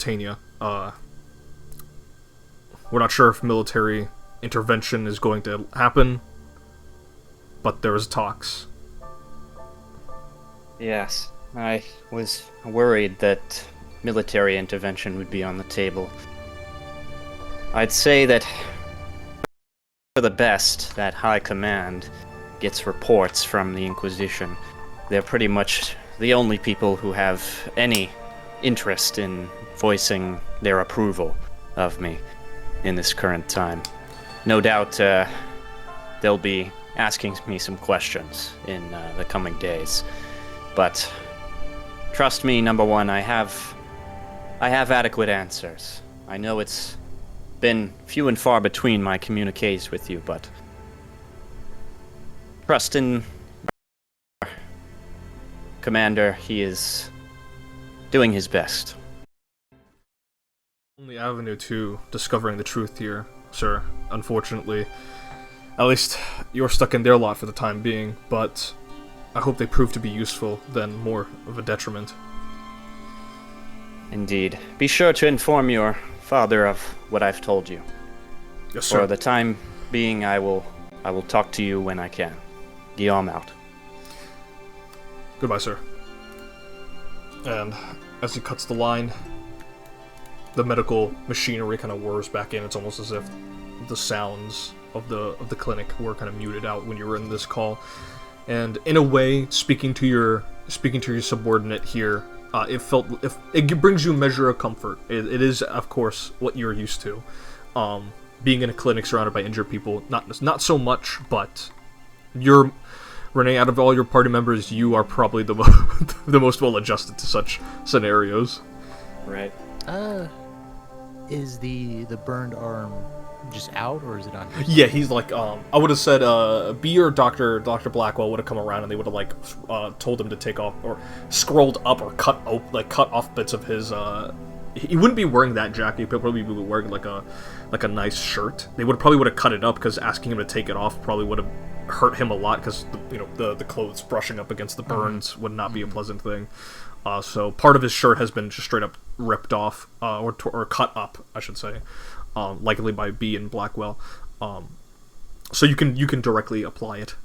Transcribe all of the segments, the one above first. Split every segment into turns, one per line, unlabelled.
Tanya. We're not sure if military intervention is going to happen, but there is talks.
Yes, I was worried that military intervention would be on the table. I'd say that for the best that High Command gets reports from the Inquisition. They're pretty much the only people who have any interest in voicing their approval of me in this current time. No doubt they'll be asking me some questions in the coming days. But trust me, number one, I have adequate answers. I know it's been few and far between my communiques with you, but trust in Commander. He is doing his best.
Only avenue to discovering the truth here, sir. Unfortunately, at least you're stuck in their lot for the time being, but I hope they prove to be useful than more of a detriment.
Indeed. Be sure to inform your father of what I've told you.
Yes, sir.
For the time being, I will talk to you when I can. Guillaume out.
Goodbye, sir. And as he cuts the line, the medical machinery kind of whirs back in. It's almost as if the sounds of the clinic were kind of muted out when you were in this call. And in a way, speaking to your subordinate here, it brings you a measure of comfort. It is, of course, what you're used to. Being in a clinic surrounded by injured people, not so much, but Renee, out of all your party members, you are probably the most well adjusted to such scenarios.
Right.
Is the burned arm just out, or is it on?
Yeah, he's like, I would have said, B or Dr. Blackwell would have come around and they would have told him to take off or scrolled up or cut off bits of his. He wouldn't be wearing that jacket. He'd probably be wearing like a nice shirt. They would have cut it up because asking him to take it off probably would have hurt him a lot because the clothes brushing up against the burns would not be a pleasant thing. So part of his shirt has been just straight up ripped off or cut up, I should say. Likely by B and Blackwell. So you can directly apply it,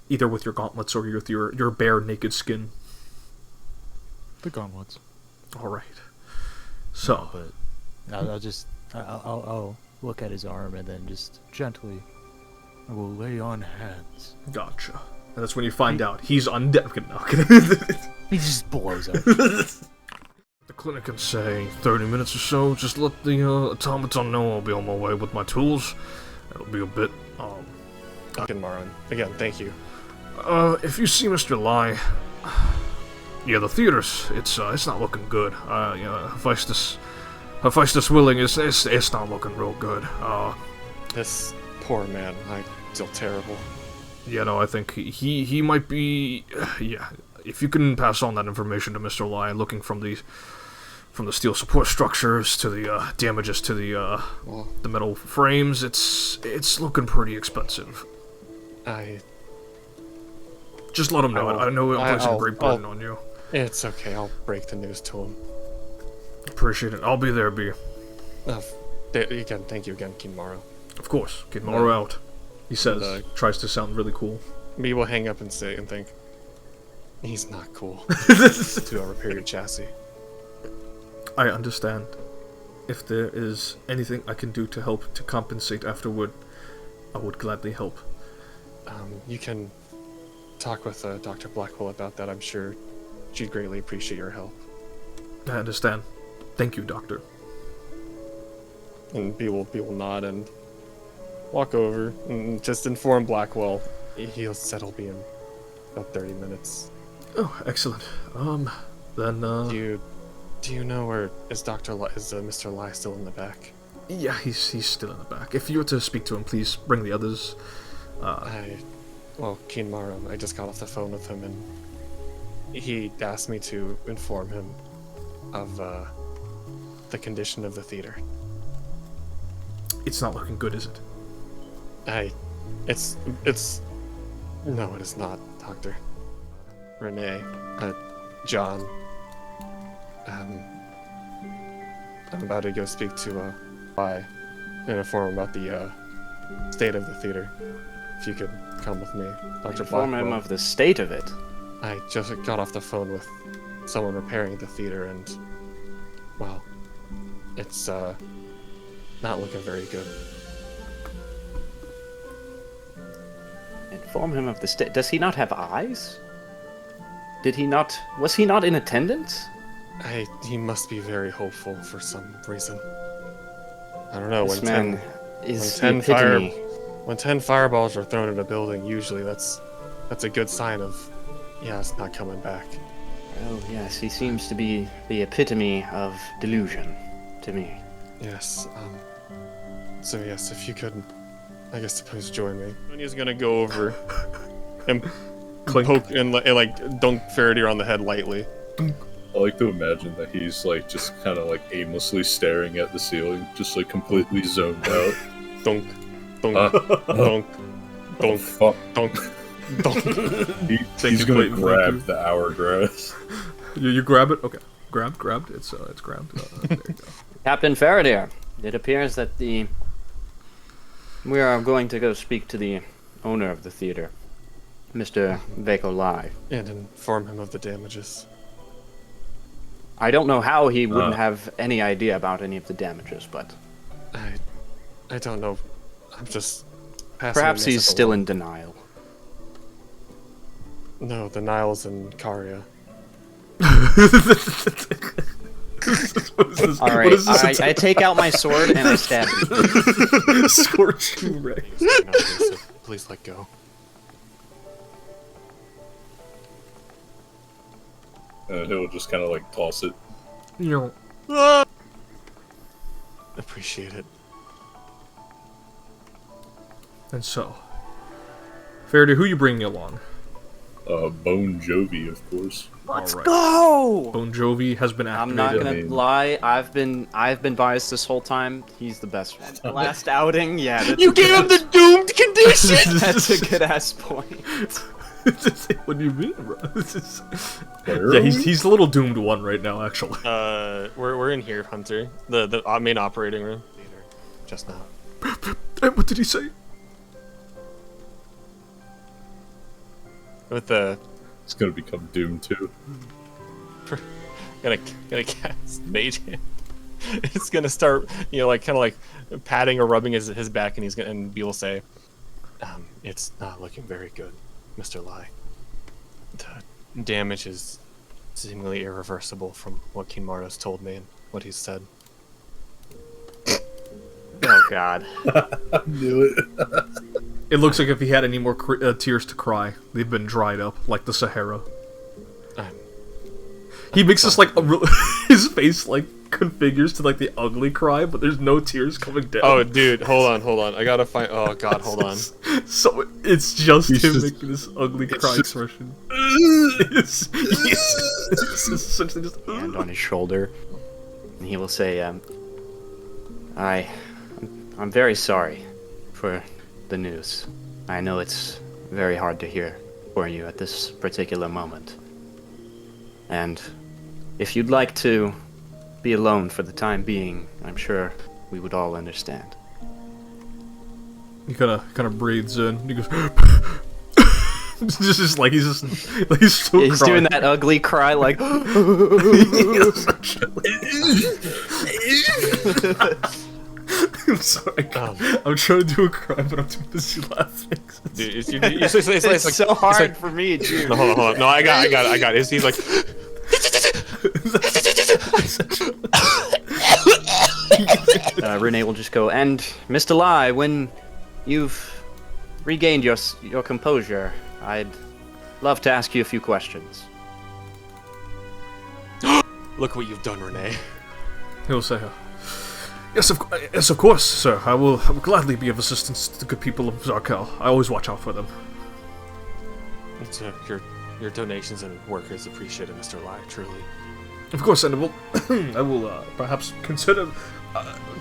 either with your gauntlets or with your bare naked skin.
The gauntlets.
All right. So,
no, but I'll look at his arm and then just gently, I will lay on hands.
Gotcha. And that's when you find out he's undead. No.
He just blows up.
The clinic can say 30 minutes or so. Just let the automaton know I'll be on my way with my tools. It'll be a bit,
Maron. Again, thank you.
If you see Mr. Lai, yeah, the theaters, it's not looking good. Hephaestus Willing, it's not looking real good.
This poor man, I feel terrible.
Yeah, no, I think he might be, yeah. If you can pass on that information to Mr. Lai, looking from the steel support structures to the damages to the metal frames, it's looking pretty expensive. Just let him know. I know it'll place a great burden on you.
It's okay. I'll break the news to him.
Appreciate it. I'll be there, B.
Again, thank you again, Kinmaro.
Of course. Kinmaro out. He says, tries to sound really cool.
B will hang up and think, he's not cool. 2-hour period chassis.
I understand. If there is anything I can do to help to compensate afterward, I would gladly help.
You can talk with Dr. Blackwell about that. I'm sure she'd greatly appreciate your help.
I understand. Thank you, Doctor.
And B will nod and walk over and just inform Blackwell. He'll be in about 30 minutes.
Oh, excellent. Then,
Do you know where is Mr. Lai still in the back?
Yeah, he's still in the back. If you were to speak to him, please bring the others.
Kinmaro, I just got off the phone with him, and he asked me to inform him of the condition of the theater.
It's not looking good, is it?
No, it is not, Doctor. Renee, John, I'm about to go speak to Bai and inform him about the state of the theater. If you could come with me, Dr.
Inform him
Blackwell.
of the state of it.
I just got off the phone with someone repairing the theater, and well, it's not looking very good.
Inform him of the state. Does he not have eyes? Did he not? Was he not in attendance?
He must be very hopeful for some reason. I don't know.
This man is
when
the epitome.
when 10 fireballs are thrown at a building, usually that's a good sign of, yeah, it's not coming back.
Oh yes, he seems to be the epitome of delusion to me.
Yes. So yes, if you could, I guess, please join me. Sonya's gonna go over and poke and like dunk Faraday on the head lightly.
I like to imagine that he's like just kind of like aimlessly staring at the ceiling, just like completely zoned out.
Dunk, dunk, dunk, dunk,
Fuck.
dunk, dunk.
He's gonna grab the hourglass.
You grab it. Okay, grabbed. It's grabbed. There you go.
Captain Faraday, it appears that we are going to go speak to the owner of the theater, Mr. Vekolai.
And inform him of the damages.
I don't know how he wouldn't have any idea about any of the damages, but
I don't know. I'm just passing
perhaps
the
he's
message
still
along.
in denial.
No, the Niles and Karia.
All right, I take out my sword and I stab you.
Scorching ray.
Please let go.
And he'll just kind of like toss it.
You know,
Appreciate it.
and so, Faraday, who you bringing along?
Bon Jovi, of course.
Let's
Go!
Bon Jovi has been
I'm
activated.
not gonna lie. I've been biased this whole time. He's the best one. Last outing, yeah.
You gave him the doomed condition.
That's a good ass point.
What do you mean, bro?
Where
Yeah,
are we?
he's a little doomed one right now, actually.
We're in here, Hunter. The main operating room. Just now.
Hey, what did he say?
With the
It's gonna become Doom too.
gonna cast Mage Hand. It's gonna start, like kind of like patting or rubbing his back, and B will say, "It's not looking very good, Mr. Lai. The damage is seemingly irreversible from what King Mardos told me and what he said."
Oh God.
Knew it.
It looks like if he had any more tears to cry, they've been dried up, like the Sahara. He makes this like his face like configures to like the ugly cry, but there's no tears coming down.
Oh, dude, hold on. I gotta find. Oh God, hold on.
So it's just
He's
him
just-
making this ugly cry
just-
expression. It's essentially just.
Hand on his shoulder, and he will say, I'm very sorry for the news. I know it's very hard to hear for you at this particular moment. And if you'd like to be alone for the time being, I'm sure we would all understand.
He kind of breathes in. He goes. just like he's still
He's
crying.
doing that ugly cry, like.
I'm sorry. I'm trying to do a cry, but I'm too busy laughing.
Dude, it's
It's so hard for me, dude.
No, hold on. No, I got it. He's like,
Renee will just go, and Mr. Lai, when you've regained your composure, I'd love to ask you a few questions.
"Look what you've done, Renee."
He'll say, yes, of course, sir. I will gladly be of assistance to the good people of Xarkel. I always watch out for them.
It's, your donations and work is appreciated, Mr. Lai. Truly.
Of course, and I will perhaps consider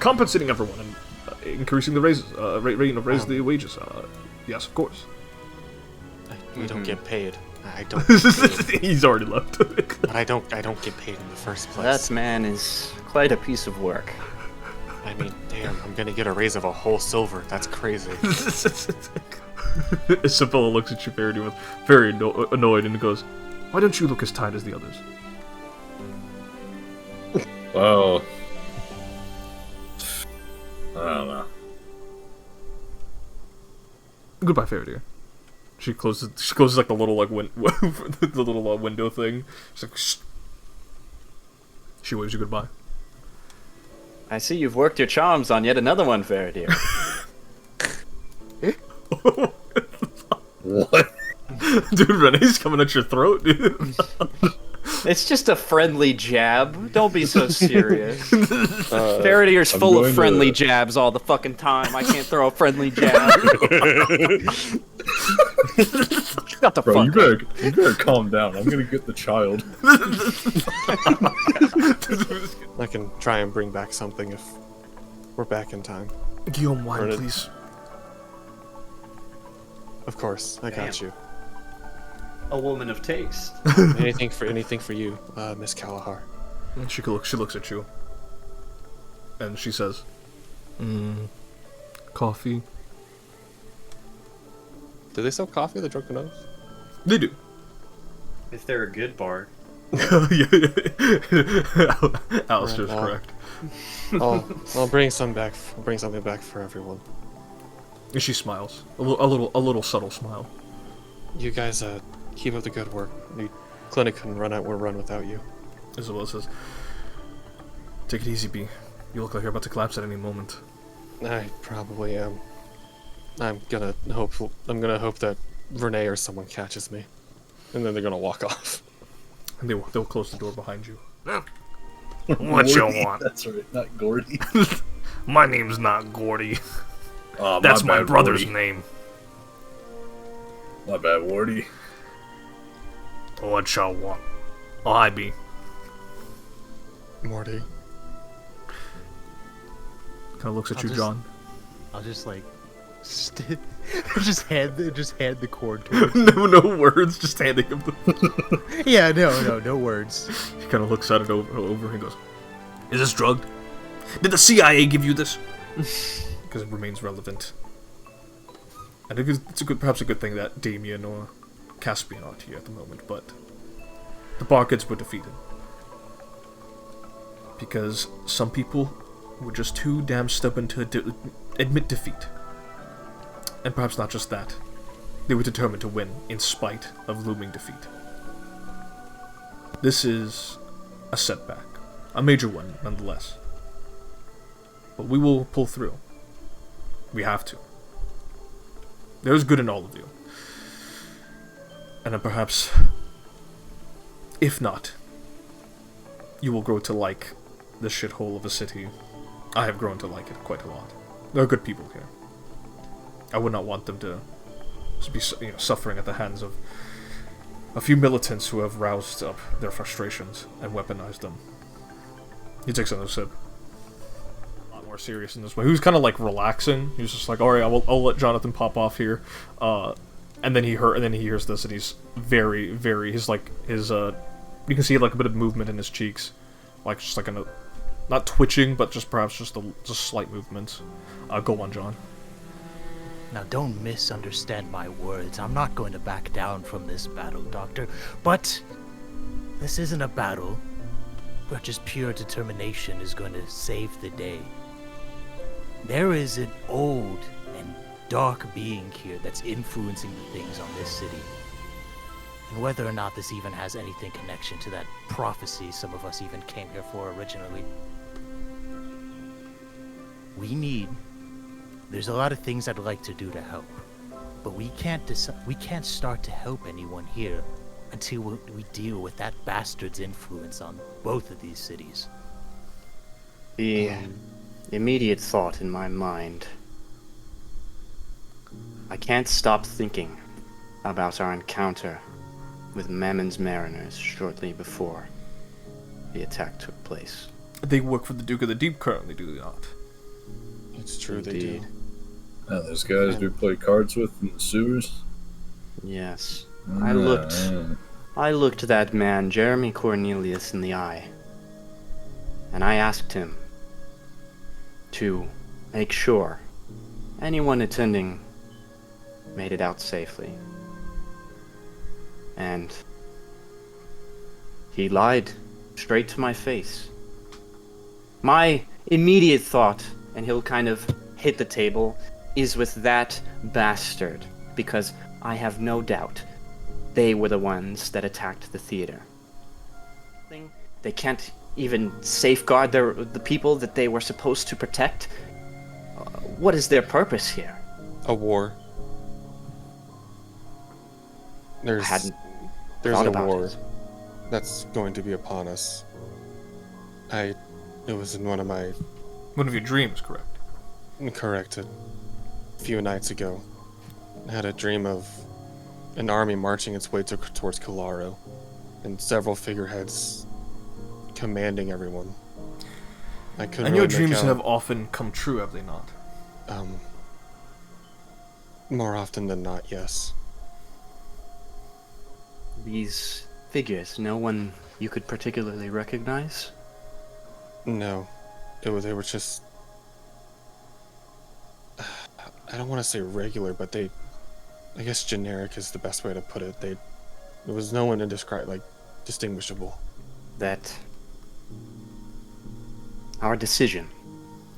compensating everyone and increasing the raises, raise the wages. Yes, of course.
We don't get paid. I don't. Get paid.
He's already left.
But I don't get paid in the first place.
That man is quite a piece of work.
I mean, damn, I'm gonna get a raise of a whole silver. That's crazy.
Isabella looks at you very annoyed and goes, "Why don't you look as tight as the others?"
Well, I don't know.
Goodbye, Faraday. She closes like the little the little window thing. She's like, shh. She waves you goodbye.
I see you've worked your charms on yet another one, Faraday.
What?
Dude, Renee's coming at your throat, dude.
It's just a friendly jab. Don't be so serious. Faraday's full of friendly jabs all the fucking time. I can't throw a friendly jab. Shut the
Bro,
fuck
you better calm down. I'm gonna get the child.
I can try and bring back something if we're back in time.
Guillaume, wine,
Bernard.
please.
Of course, I got you.
A woman of taste.
Anything for you, Miss Kalahar.
And she looks at you. And she says, coffee.
Do they sell coffee at the Drunken Oath?
They do.
If they're a good bar.
Alistair's correct.
I'll bring some back. I'll bring something back for everyone.
And she smiles. A little subtle smile.
You guys, keep up the good work. The clinic couldn't run without you.
Isabella says, "Take it easy, B. You look like you're about to collapse at any moment."
I probably am. I'm gonna hope that Renee or someone catches me, and then they're gonna walk off.
And they'll close the door behind you.
What you want? That's right, not Gordy.
My name's not Gordy.
That's
my
bad,
brother's
Wardy.
name.
My bad, Wardy.
What y'all want? Oh, hi, B.
Morty.
Kind of looks at
I'll
you,
just-
John.
I'll just like, just hand the cord to him.
no words, just handing him the...
Yeah, no words.
He kind of looks at it over and goes, "Is this drugged? Did the CIA give you this?" Because it remains relevant. I think it's perhaps a good thing that Damien or Caspian aren't here at the moment, but the Barkids were defeated. Because some people were just too damn stubborn to admit defeat. And perhaps not just that. They were determined to win, in spite of looming defeat. This is a setback. A major one, nonetheless. But we will pull through. We have to. There's good in all of you. And then perhaps, if not, you will grow to like this shithole of a city. I have grown to like it quite a lot. There are good people here. I would not want them to be suffering at the hands of a few militants who have roused up their frustrations and weaponized them. He takes another sip. A lot more serious in this way. He was kind of like relaxing. He was just like, "All right, I'll let Jonathan pop off here." And then he hears this, and he's very, very. You can see like a bit of movement in his cheeks, like just like not twitching, but just perhaps just slight movements. Go on, John.
Now, don't misunderstand my words. I'm not going to back down from this battle, Doctor. But this isn't a battle where just pure determination is going to save the day. There is an old and dark being here that's influencing the things on this city. And whether or not this even has anything connection to that prophecy some of us even came here for originally. There's a lot of things I'd like to do to help, but we can't start to help anyone here until we deal with that bastard's influence on both of these cities.
The immediate thought in my mind. I can't stop thinking about our encounter with Mammon's mariners shortly before the attack took place.
They work for the Duke of the Deep currently, do they not?
It's true,
Indeed.
they do.
Those guys we play cards with in the sewers.
Yes. I looked I looked that man, Jeremy Cornelius, in the eye, and I asked him to make sure anyone attending made it out safely. And he lied straight to my face. My immediate thought, and he'll kind of hit the table, is with that bastard, because I have no doubt they were the ones that attacked the theater. They can't even safeguard the people that they were supposed to protect. What is their purpose here?
A war. There's
thought
a
about
war
it.
that's going to be upon us. It was in one of
One of your dreams, correct?
a few nights ago. I had a dream of an army marching its way towards Kalaro, and several figureheads commanding everyone. I couldn't
And your
really make
dreams
out,
have often come true, have they not?
more often than not, yes.
These figures, no one you could particularly recognize?
No, they were just. I don't want to say regular, but I guess generic is the best way to put it. There was no one to describe, distinguishable.
That our decision,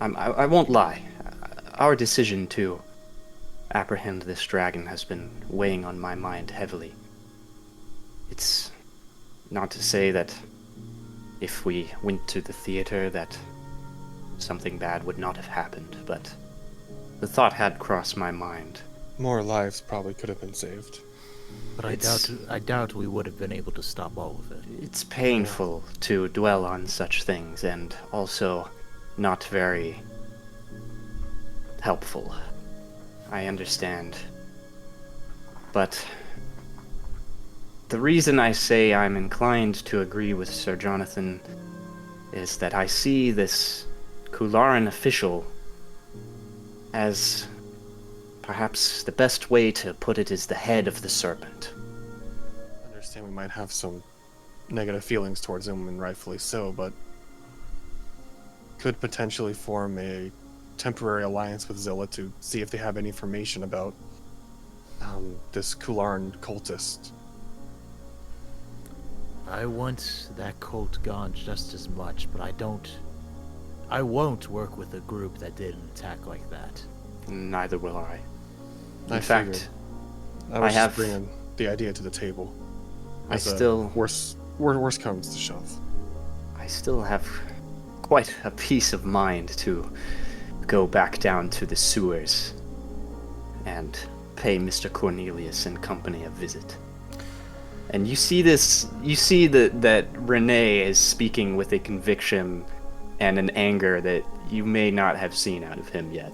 I won't lie, our decision to apprehend this dragon has been weighing on my mind heavily. It's not to say that if we went to the theater that something bad would not have happened, but the thought had crossed my mind.
More lives probably could have been saved.
But I doubt we would have been able to stop all of it.
It's painful to dwell on such things, and also not very helpful. I understand. But the reason I say I'm inclined to agree with Sir Jonathan is that I see this Kularan official as perhaps the best way to put it is the head of the serpent.
I understand we might have some negative feelings towards him, and rightfully so, but could potentially form a temporary alliance with XILA to see if they have any information about this Kularan cultist.
I want that cult gone just as much, but I won't work with a group that did an attack like that.
Neither will I.
I
In fact,
figured. I was
I have-
just bringing the idea to the table.
I
As a
still
worst comes to shove.
I still have quite a peace of mind to go back down to the sewers and pay Mr. Cornelius and company a visit. And you see that Renee is speaking with a conviction and an anger that you may not have seen out of him yet.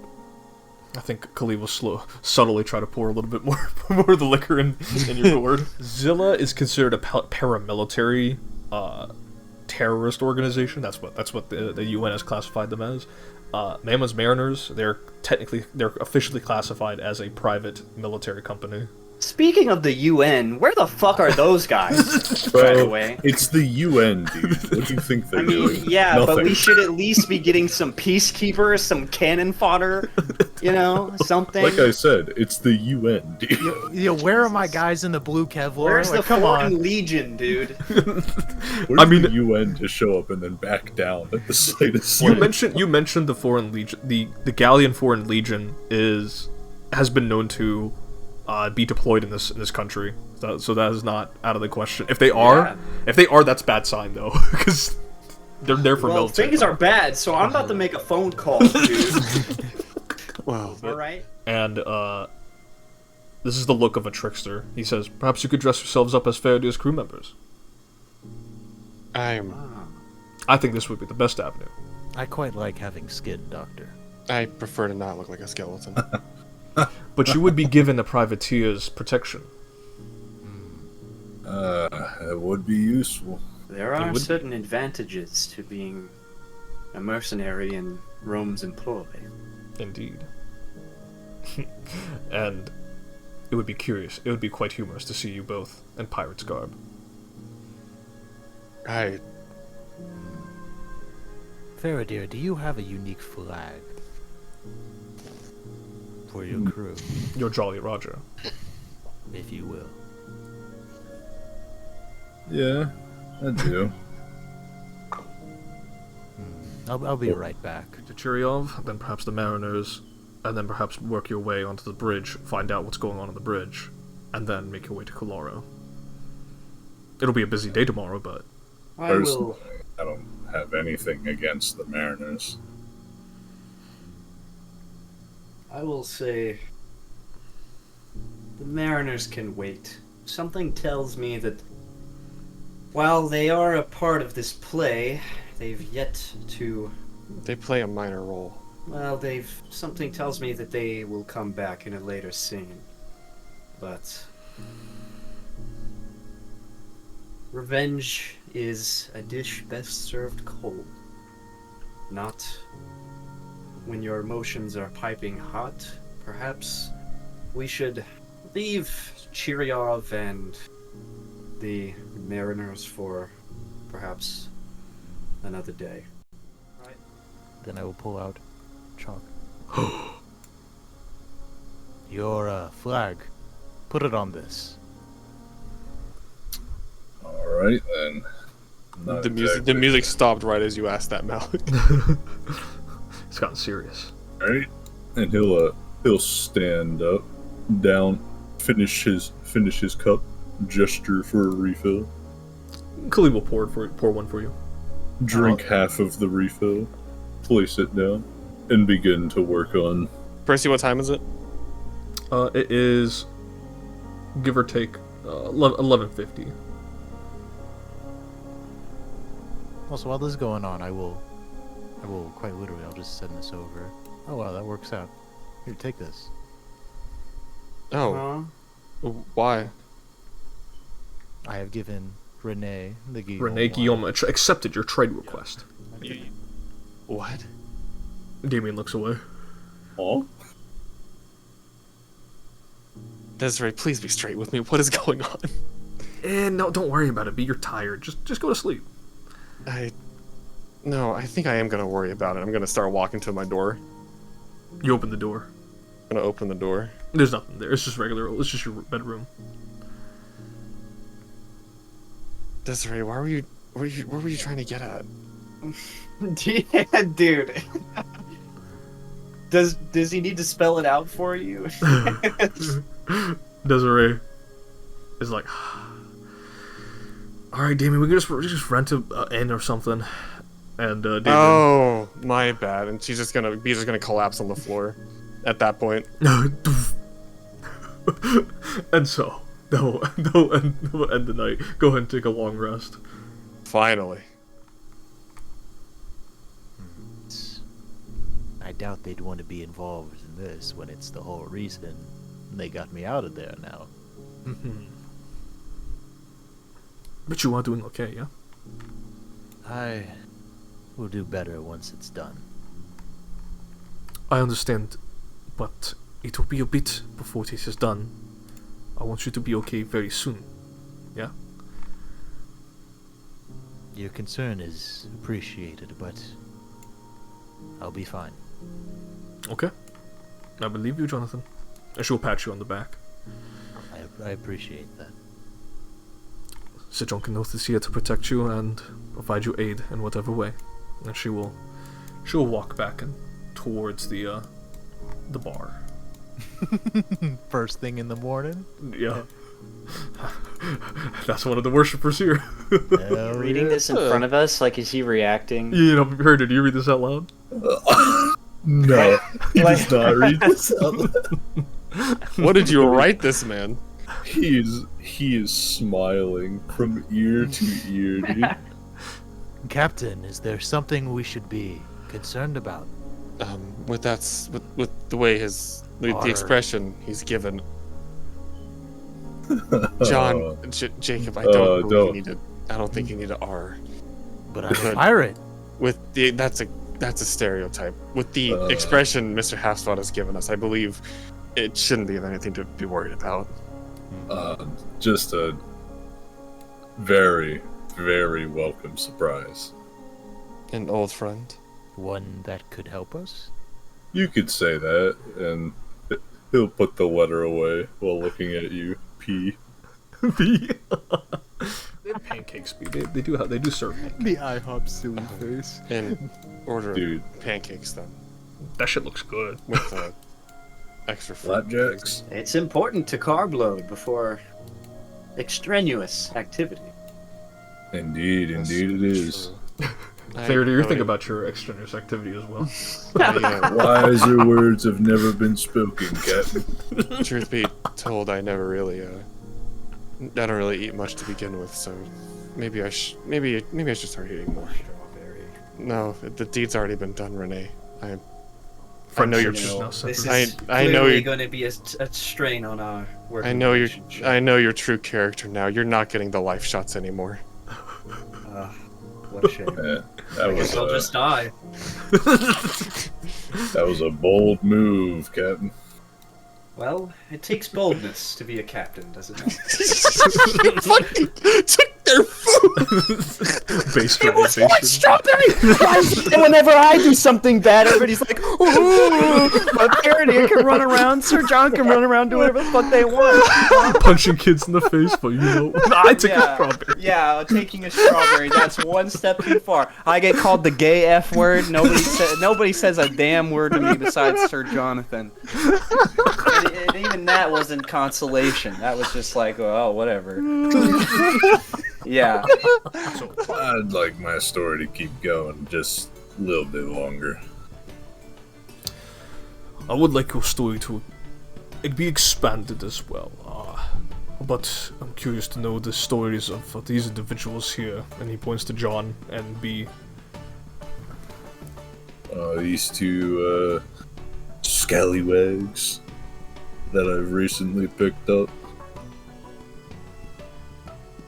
I think Khalid will subtly try to pour a little bit more of the liquor in your gourd. XILA is considered a paramilitary terrorist organization. That's what the UN has classified them as. Mammoth's Mariners, they're officially classified as a private military company.
Speaking of the UN, where the fuck are those guys?
Bro,
By the way.
it's the UN, dude. What do you think they're doing?
Yeah,
Nothing.
but we should at least be getting some peacekeepers, some cannon fodder, something.
Like I said, it's the UN, dude.
Yeah, where are my guys in the blue Kevlar?
Where's
Like,
the
come
Foreign
on.
Legion, dude?
Where's the UN to show up and then back down at the slightest
You
sign?
mentioned the Foreign Legion. The Gallian Foreign Legion has been known to be deployed in this country, so that is not out of the question. If they are, that's bad sign though, because they're there for military.
Things are bad, so I'm about to make a phone call, dude.
Well,
All right.
And this is the look of a trickster. He says, "Perhaps you could dress yourselves up as Faraday's crew members."
I
think this would be the best avenue.
I quite like having skin, Doctor.
prefer to not look like a skeleton.
But you would be given a privateer's protection.
That would be useful.
There are certain advantages to being a mercenary in Rome's employ.
Indeed. And it would be curious. It would be quite humorous to see you both in pirate's garb.
I
Faradir, do you have a unique flag for your crew,
Your Jolly Roger.
if you will?
Yeah, I do.
I'll be right back.
To Churyov, then perhaps the Mariners, and then perhaps work your way onto the bridge, find out what's going on the bridge, and then make your way to Kolaro. It'll be a busy day tomorrow, but
Personally, I don't have anything against the Mariners.
I will say the Mariners can wait. Something tells me that while they are a part of this play, they've yet to...
they play a minor role.
Well, something tells me that they will come back in a later scene. But revenge is a dish best served cold. Not when your emotions are piping hot. Perhaps we should leave Churyov and the Mariners for perhaps another day.
Then I will pull out chalk. Your flag. Put it on this.
Alright then. Not
The
exactly.
music stopped right as you asked that, Malik.
it's gotten serious.
Alright. And he'll stand up, down, finish his cup, gesture for a refill,
Khalid will pour one for you.
drink half of the refill, place it down, and begin to work on.
Percy, what time is it?
It is, give or take, 11:50.
Also, while this is going on, I will quite literally, I'll just send this over. Oh wow, that works out. Here, take this.
Oh, why?
I have given Renee the Guillaume.
Renee Guillaume accepted your trade request.
What?
Damien looks away.
Oh?
Desiree, please be straight with me. What is going on?
And no, don't worry about it, B. You're tired. Just go to sleep.
No, I think I am gonna worry about it. I'm gonna start walking to my door.
You open the door.
I'm gonna open the door.
There's nothing there. It's just regular. It's just your bedroom.
Desiree, where were you trying to get at?
Yeah, dude. Does he need to spell it out for you?
Desiree is like, all right, Damien, we can just rent an inn or something. And Damien,
Oh, my bad. And she's just gonna collapse on the floor at that point.
and so they'll end the night. Go ahead and take a long rest.
Finally.
I doubt they'd want to be involved in this when it's the whole reason they got me out of there now.
But you are doing okay, yeah?
I will do better once it's done.
I understand, but it will be a bit before this is done. I want you to be okay very soon. Yeah?
Your concern is appreciated, but I'll be fine.
Okay. I believe you, Jonathan. And she'll pat you on the back.
I appreciate that.
Sir John Kenoth is here to protect you and provide you aid in whatever way. And she'll walk back and towards the bar.
First thing in the morning?
Yeah. That's one of the worshippers here.
Hell
Reading
yeah.
this in front of us, like, is he reacting?
You know, heard it. Do you read this out loud?
No, he does not read this out loud.
What did you write this man?
He is smiling from ear to ear, dude.
Captain, is there something we should be concerned about?
With the way the expression he's given. John, Jacob, I don't think you need to R.
But I'm a pirate.
That's a stereotype. With the expression Mr. Halfspot has given us, I believe it shouldn't be anything to be worried about.
Just a very, very welcome surprise.
An old friend.
One that could help us?
You could say that, and he'll put the letter away while looking at you, P.
They have pancakes, B. They do serve pancakes.
The IHOP silly face.
And order
Dude.
pancakes then.
That shit looks good.
With extra fruit.
Flapjacks.
It's important to carb load before extraneous activity.
Indeed
That's
it is.
true.
Fair to your
I-
think about your extraneous activity as well.
Wiser words have never been spoken, Captain.
Truth be told, I never really, I don't really eat much to begin with, so maybe I should start eating more.
Strawberry.
No, the deed's already been done, Renee. I know
Friendship
you're.
is now
This
separate.
is
I know
clearly
you're-
going to be a strain on our working
I know
relationship.
I know your true character now. You're not getting the life shots anymore.
What a shame.
Yeah,
I
that
guess I'll
was
just die.
that was a bold move, Captain.
Well, it takes boldness to be a captain, does it not?
Fucking took their food.
Base realization.
Strawberry! And whenever I do something bad, everybody's like, ooh, but Parody can run around, Sir John can run around, do whatever the fuck they want.
Punching kids in the face, but you know, I take a strawberry.
Yeah, taking a strawberry, that's one step too far. I get called the gay F word, nobody says a damn word to me besides Sir Jonathan. And even that wasn't consolation. That was just like, oh, whatever. Yeah.
I'd like my story to keep going just a little bit longer.
I would like your story to be expanded as well. But I'm curious to know the stories of these individuals here. And he points to John and B.
These two scallywags that I've recently picked up.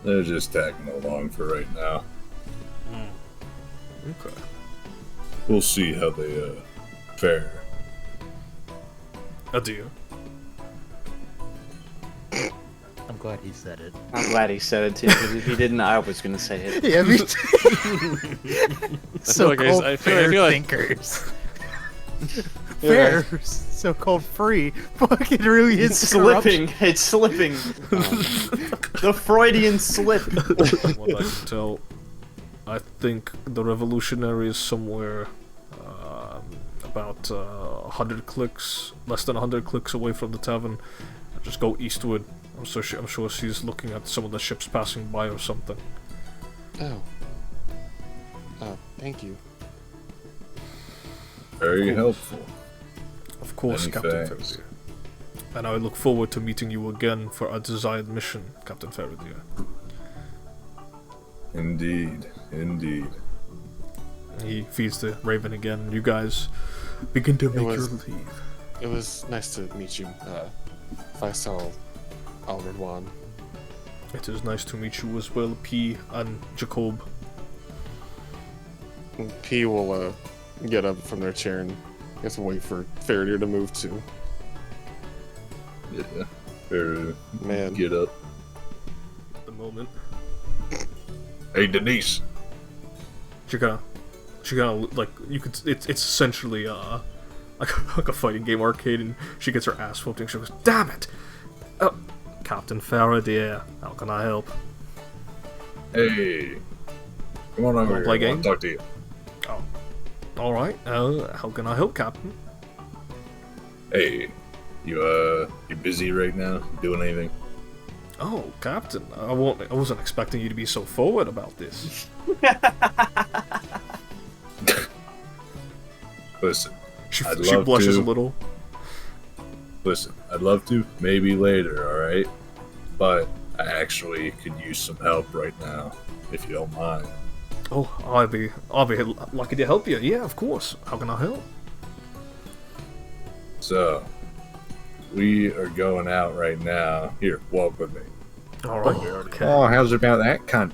They're just tagging along for right now.
Okay.
We'll see how they fare.
Adieu.
I'm glad he said it.
I'm glad he said it too, because if he didn't, I was gonna say it.
Yeah, me too. So-called
I
fair
feel like-
thinkers. Fair, so-called free. Fucking really is
It's slipping. It's slipping. The Freudian slip.
From what I can tell, I think the revolutionary is somewhere about 100 clicks, less than 100 clicks away from the tavern. Just go eastward. I'm sure she's looking at some of the ships passing by or something.
Oh. Thank you.
Very helpful.
Of course,
Many
Captain
thanks.
Ferridier. And I look forward to meeting you again for our desired mission, Captain Ferridier.
Indeed, indeed.
He feeds the raven again, and you guys begin to make your
was-
leave.
It was nice to meet you, Faisal Al-Radwan.
It is nice to meet you as well, P and Jacob.
P will get up from their chair and guess wait for Faraday to move too.
Yeah. Fair
Man.
get up.
At the moment,
Hey, Denise.
she kind of like you could. It's essentially like a fighting game arcade, and she gets her ass whooped, and she goes, "Damn it, Captain Faraday, how can I help?"
Hey. Come on over
Wanna
here.
play
I
game?
want to talk to you.
All right, how can I help, Captain?
Hey. You busy right now? Doing anything?
Oh, Captain, I wasn't expecting you to be so forward about this.
Listen.
She
I'd
she
love
blushes
to.
a little.
Listen, I'd love to, maybe later, alright? But I actually could use some help right now, if you don't mind.
Oh, I'll be lucky to help you. Yeah, of course. How can I help?
So, we are going out right now. Here, walk with me.
All right. Okay.
Oh, how's about that cunt?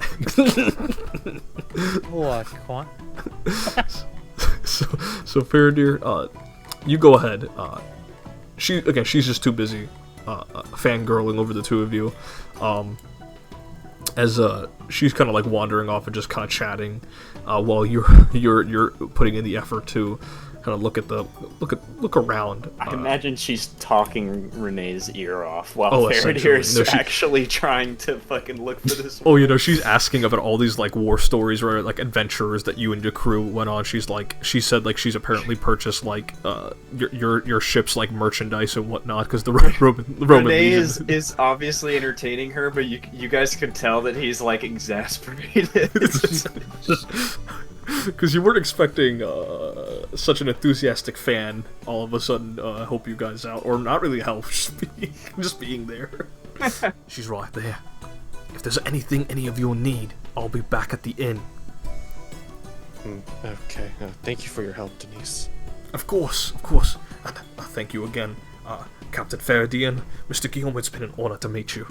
What, Quan?
So Faradir, you go ahead. She's just too busy fangirling over the two of you. as she's kind of like wandering off and just kind of chatting, while you're putting in the effort to kind of look around.
I imagine she's talking Renee's ear off while
essentially.
Faradier's actually trying to fucking look for this.
Oh, she's asking about all these like war stories or like adventures that you and your crew went on. She said like she's apparently purchased like your ship's like merchandise and whatnot because the Roman
Renee
legion
is obviously entertaining her, but you guys can tell that he's like exasperated.
Because you weren't expecting such an enthusiastic fan all of a sudden help you guys out, or not really help, just being there. She's right there. If there's anything any of you'll need, I'll be back at the inn.
Okay, thank you for your help, Denise.
Of course. And thank you again, Captain Faradian. Mr. Guillaume, it's been an honor to meet you.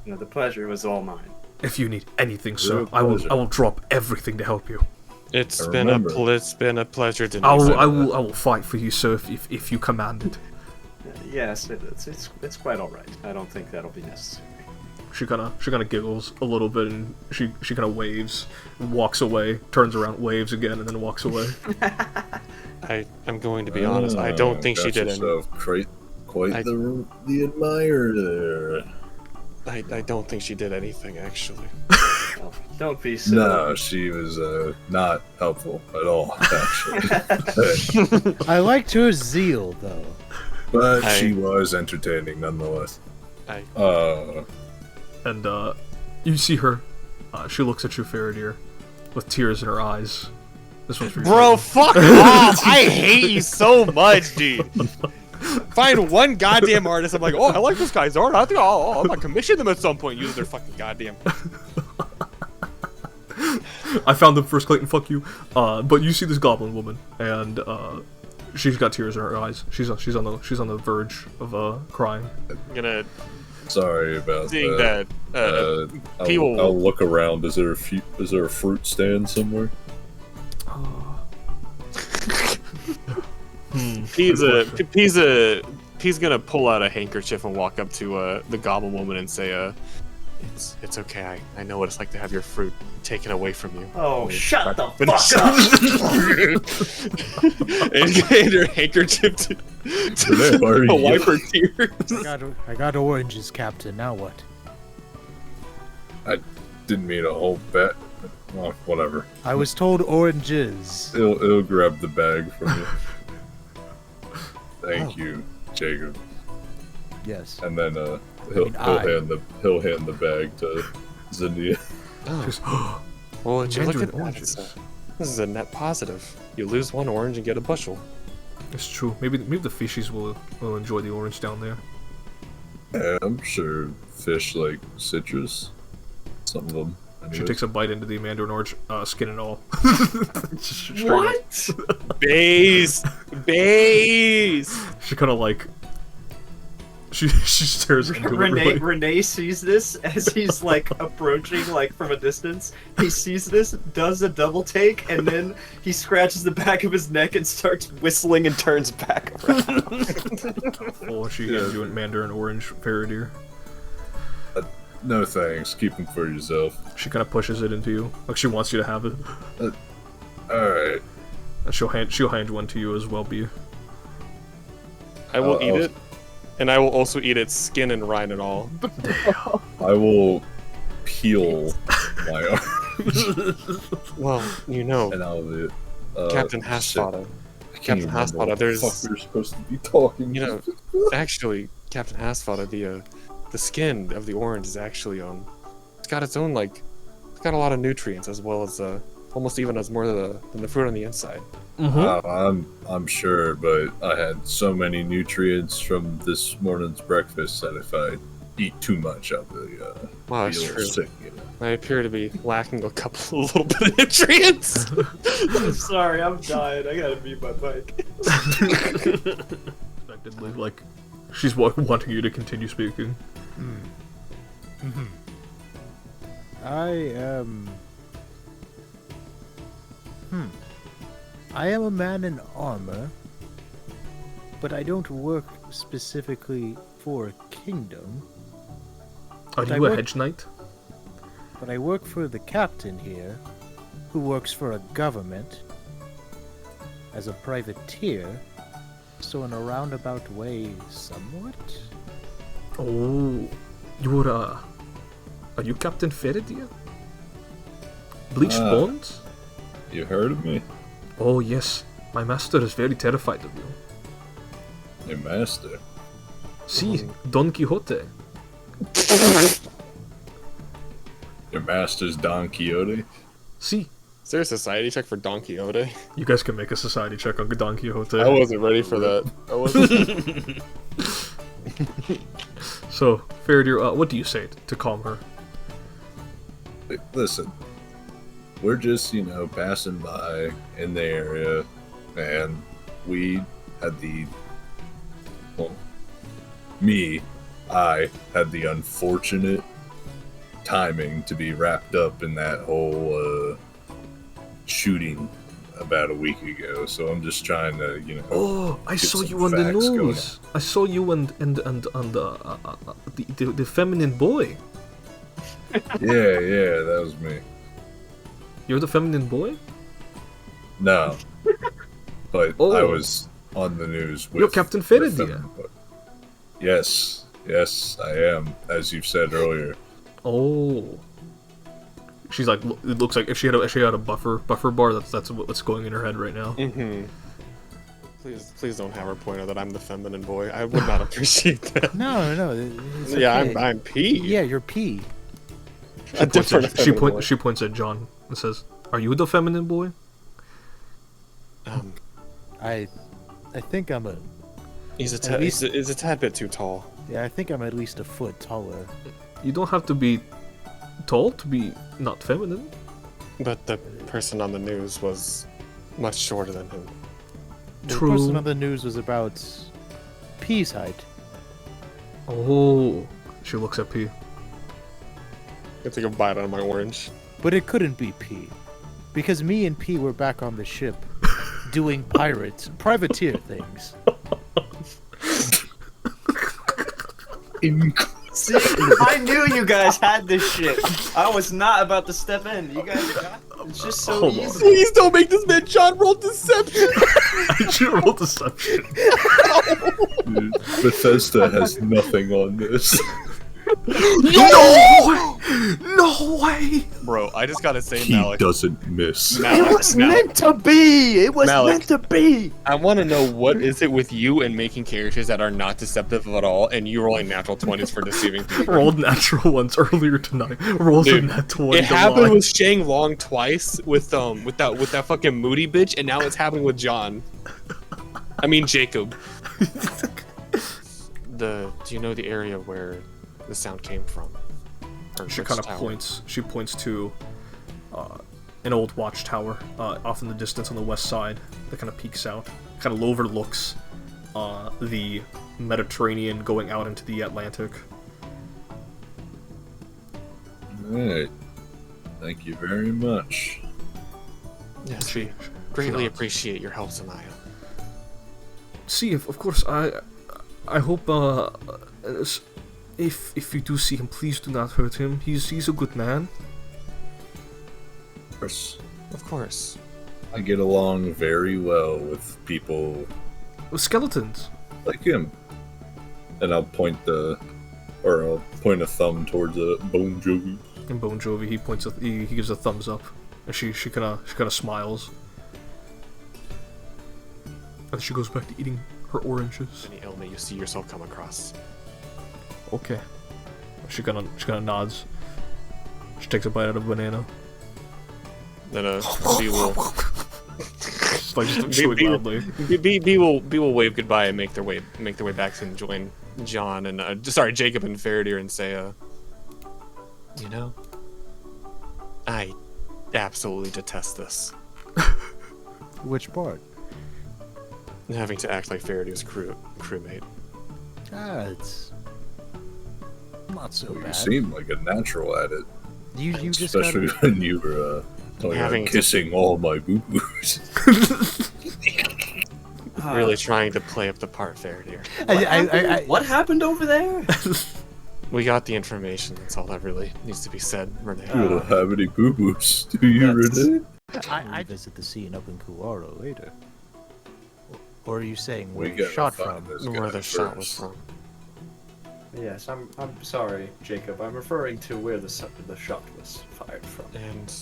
The pleasure was all mine.
If you need anything, sir, I will drop everything to help you.
It's been a pleasure, Denise.
I will fight for you, sir, if you command it.
Yes, it's quite all right. I don't think that'll be necessary.
She kind of giggles a little bit, and she kind of waves, walks away, turns around, waves again, and then walks away.
I'm going to be honest. I don't think she did anything.
Quite the admirer there.
I don't think she did anything, actually.
Don't be so.
No, she was not helpful at all, actually.
I liked her zeal, though.
But she was entertaining, nonetheless.
And you see her. She looks at you, Faradier, with tears in her eyes. This one's for you.
Bro, fuck off! I hate you so much, dude. Find one goddamn artist. I'm like, oh, I like this guy's art. I think I'll commission them at some point. Use their fucking goddamn.
I found them first, Clayton. Fuck you. But you see this goblin woman, and she's got tears in her eyes. She's on the verge of crying.
I'm gonna.
Sorry about
seeing
that. I'll look around. Is there a fruit stand somewhere?
He's gonna pull out a handkerchief and walk up to the goblin woman and say, it's okay. I know what it's like to have your fruit taken away from you.
Oh, shut the fuck up!
And her handkerchief to wipe her tears.
I got oranges, Captain. Now what?
I didn't mean a whole bet. Well, whatever.
I was told oranges.
It'll grab the bag from you. Thank you, Jacob.
Yes.
And then he'll hand the bag to Zinnia.
Oh. Well, you look at that. This is a net positive. You lose one orange and get a bushel.
It's true. Maybe the fishies will enjoy the orange down there.
Yeah, I'm sure fish like citrus. Some of them. Anyways.
She takes a bite into the mandarin orange, skin and all.
What?
Base.
She kind of like. She stares into it.
Renee sees this as he's like approaching like from a distance. He sees this, does a double take, and then he scratches the back of his neck and starts whistling and turns back around.
Oh, she hands you a mandarin orange, Faradier.
No thanks. Keep them for yourself.
She kind of pushes it into you, like she wants you to have it.
All right.
And she'll hand one to you as well, B.
I will eat it, and I will also eat its skin and rind and all.
I will peel my arm.
Well, you know,
and I'll do it.
Captain Hasfada. Captain Hasfada. There's.
What the fuck we're supposed to be talking.
You know, actually, Captain Hasfada, the skin of the orange is actually it's got its own it's got a lot of nutrients as well as almost even as more than the fruit on the inside.
Mm-hmm.
I'm sure, but I had so many nutrients from this morning's breakfast that if I eat too much, I'll be
wow, that's true.
sick. You know?
I appear to be lacking a little bit of nutrients.
I'm sorry, I'm dying. I gotta beat my bike.
Expectedly, like she's wanting you to continue speaking.
Mm-hmm. I am a man in armor, but I don't work specifically for a kingdom.
Are you a hedge knight?
but I work for the captain here, who works for a government as a privateer, so in a roundabout way, somewhat?
Oh, you're, are you Captain Ferredia? Bleached bones?
You heard of me?
Oh, yes. My master is very terrified of you.
Your master?
Si, Don Quixote.
Your master's Don Quixote?
Si.
Is there a society check for Don Quixote?
You guys can make a society check on Don Quixote.
I wasn't ready for that. I wasn't.
So, Faradir, what do you say to calm her?
Listen, we're just, passing by in the area, and we had I had the unfortunate timing to be wrapped up in that whole shooting about a week ago, so I'm just trying to,
Oh, I
get
saw
some
you on the
facts going
news. I saw you and the feminine boy.
Yeah, that was me.
You're the feminine boy?
No, but
Oh.
I was on the news with...
You're Captain
with
Ferredia.
them, but- Yes, I am, as you've said earlier.
Oh. She's like, it looks like if she had a buffer bar, that's what's going in her head right now.
Mm-hmm. Please don't have her point out that I'm the feminine boy. I would not appreciate that.
No, it's
Yeah,
okay.
I'm P.
Yeah, you're P.
A different feminine boy.
She points at John and says, "Are you the feminine boy?"
I think I'm a...
He's
At least-
he's a tad bit too tall.
Yeah, I think I'm at least a foot taller.
You don't have to be tall to be not feminine.
But the person on the news was much shorter than him.
The
True.
person on the news was about P's height.
Oh. She looks at P.
I take a bite out of my orange.
But it couldn't be P. Because me and P were back on the ship doing privateer things.
See, I knew you guys had this shit. I was not about to step in. You guys got it's just so
Hold on.
easy.
Please don't make this man John roll deception.
I should roll deception.
Dude, Bethesda has nothing on this.
No way!
Bro, I just gotta say,
He
Malik.
doesn't miss.
Malik,
to be! It was
Malik.
to be!
I want to know what is it with you and making characters that are not deceptive at all, and you rolling natural 20s for deceiving people.
Rolled natural ones earlier tonight. Rolls a
Dude,
nat 20
It
to
happened
lie.
with Shang Long twice with that fucking moody bitch, and now it's happening with John. I mean Jacob. Do you know the area where the sound came from? Or
She
which
kind of
tower?
points. She points to an old watchtower off in the distance on the west side that kind of peeks out, kind of overlooks the Mediterranean going out into the Atlantic.
Alright. Thank you very much.
Yes, we greatly appreciate your help, Sanaya.
See, of course, I hope if you do see him, please do not hurt him. He's a good man.
Of course,
Of course.
I get along very well with people
With skeletons.
like him. And I'll point a thumb towards a Bon Jovi.
And Bon Jovi, he gives a thumbs up, and she kind of smiles, and she goes back to eating her oranges.
Any ailment you see yourself come across.
Okay. She kind of nods. She takes a bite out of a banana.
Then B will
Just like just chewing loudly.
B will wave goodbye and make their way back to join John and Jacob and Faradir and say, you know, I absolutely detest this.
Which part?
Having to act like Faradir's crewmate.
It's not so
You
bad.
seem like a natural at it.
You just
Especially
gotta...
when you were
Having to-
kissing all my boo-boos.
Really trying to play up the part, Faradir.
I,
What happened over there?
We got the information. That's all that really needs to be said, Renee.
You don't have any boo-boos, do you, Renee?
I visit the scene up in Kuaro later. Or are you saying
We
where you
gotta
shot
find
from?
this
Where
guy
the shot was
first.
from.
Yes, I'm sorry, Jacob. I'm referring to where the shot was fired from.
And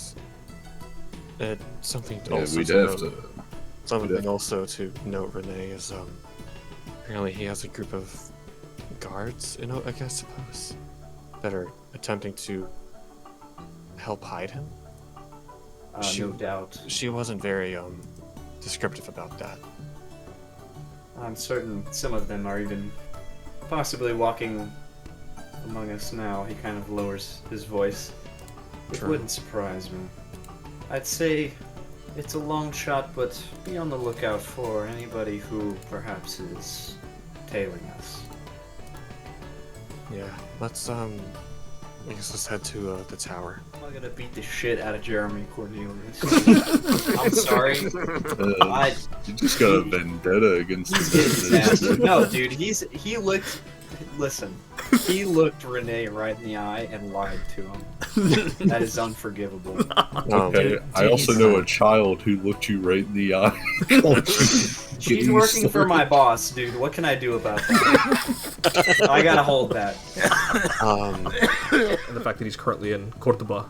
something
Yeah,
also
we'd
to
have
note,
to.
something also to note, Renee, is apparently he has a group of guards, I suppose, that are attempting to help hide him.
No doubt.
She wasn't very descriptive about that.
I'm certain some of them are even possibly walking among us now. He kind of lowers his voice. It
True.
wouldn't surprise me. I'd say it's a long shot, but be on the lookout for anybody who perhaps is tailing us.
Yeah, let's I guess let's head to the tower.
I'm gonna beat the shit out of Jeremy Cornelius. I'm sorry. I-
You just got a vendetta against
He's
the
getting his ass. No, dude, he looked. Listen, he looked Renee right in the eye and lied to him. That is unforgivable.
Okay, I also know a child who looked you right in the eye.
She's working for my boss, dude. What can I do about that? I gotta hold that.
And the fact that he's currently in Cordoba.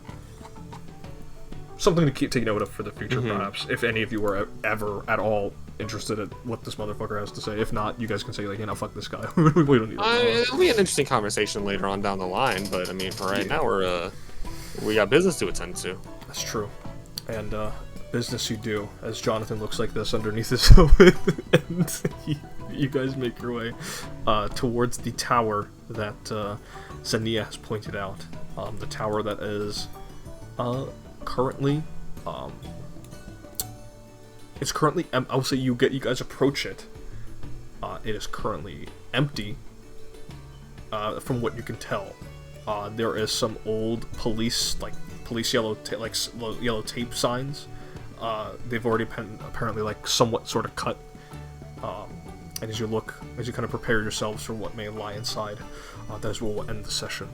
Something to take note of for the future, perhaps. If any of you are ever at all interested in what this motherfucker has to say. If not, you guys can say, like, you know, fuck this guy. We don't need that.
It'll be an interesting conversation later on down the line, but I mean, for right now, we got business to attend to.
That's true. And business you do, as Jonathan looks like this underneath his helmet, and you guys make your way towards the tower that Zania has pointed out. The tower that is currently, it's currently. I'll say you guys approach it. It is currently empty. From what you can tell, there is some old police yellow yellow tape signs. They've already been apparently like somewhat sort of cut. And as you kind of prepare yourselves for what may lie inside, that is where we'll end the session.